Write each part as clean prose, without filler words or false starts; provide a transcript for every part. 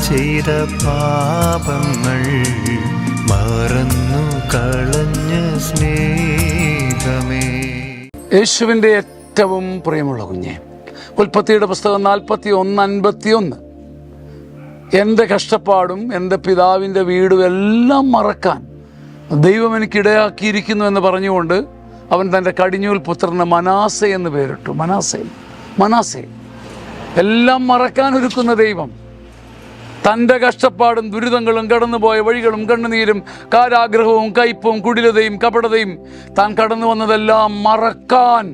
ചെയ്ത പാപങ്ങൾ മറന്നു കളഞ്ഞ സ്നേഹമേ. യേശുവിൻ്റെ ഏറ്റവും പ്രിയമുള്ള കുഞ്ഞെ, ഉൽപ്പത്തിയുടെ പുസ്തകം 41:51. എൻ്റെ കഷ്ടപ്പാടും എൻ്റെ പിതാവിൻ്റെ വീടും എല്ലാം മറക്കാൻ ദൈവം എനിക്കിടയാക്കിയിരിക്കുന്നു എന്ന് പറഞ്ഞുകൊണ്ട് അവൻ തൻ്റെ കടിഞ്ഞൂൽ പുത്രന് മനാസെ എന്ന് പേരിട്ടു. മനാസെ എല്ലാം മറക്കാൻ ഒരുക്കുന്ന ദൈവം തൻ്റെ കഷ്ടപ്പാടും ദുരിതങ്ങളും കടന്നുപോയ വഴികളും കണ്ണുനീരും കാരാഗ്രഹവും കയ്പും കുടിലതയും കപടതയും താൻ കടന്നു വന്നതെല്ലാം മറക്കാൻ,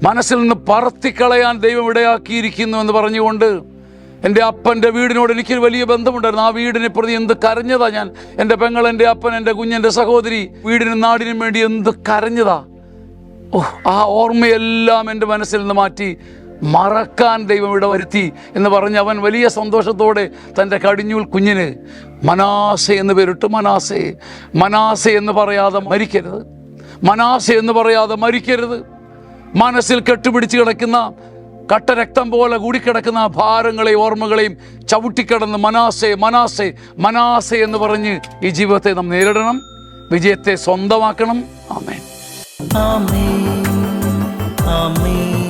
മനസ്സിൽ നിന്ന് പറത്തിക്കളയാൻ ദൈവം ഇടയാക്കിയിരിക്കുന്നു എന്ന് പറഞ്ഞുകൊണ്ട് എൻ്റെ അപ്പൻ്റെ വീടിനോട് എനിക്കൊരു വലിയ ബന്ധമുണ്ടായിരുന്നു. ആ വീടിനെ പ്രതി എന്ത് കരഞ്ഞതാ ഞാൻ. എൻ്റെ പെങ്ങൾ, എൻ്റെ അപ്പൻ, എൻ്റെ കുഞ്ഞെൻ്റെ സഹോദരി വീടിനും നാടിനും വേണ്ടി എന്ത് കരഞ്ഞതാ. ആ ഓർമ്മയെല്ലാം എൻ്റെ മനസ്സിൽ നിന്ന് മാറ്റി മറക്കാൻ ദൈവം ഇടവരുത്തി എന്ന് പറഞ്ഞ് അവൻ വലിയ സന്തോഷത്തോടെ തൻ്റെ കടിഞ്ഞൂൽ കുഞ്ഞിന് മനാസെ എന്ന് പേരിട്ട്. മനാസെ എന്ന് പറയാതെ മരിക്കരുത്, മനാസെ എന്ന് പറയാതെ മരിക്കരുത്. മനസ്സിൽ കെട്ടുപിടിച്ച് കിടക്കുന്ന കട്ടരക്തം പോലെ കൂടിക്കിടക്കുന്ന ഭാരങ്ങളെയും ഓർമ്മകളെയും ചവിട്ടിക്കടന്ന് മനാസെ എന്ന് പറഞ്ഞ് ഈ ജീവിതത്തെ നാം നേരിടണം, വിജയത്തെ സ്വന്തമാക്കണം. ആമേൻ. ആമേൻ. ആമേൻ.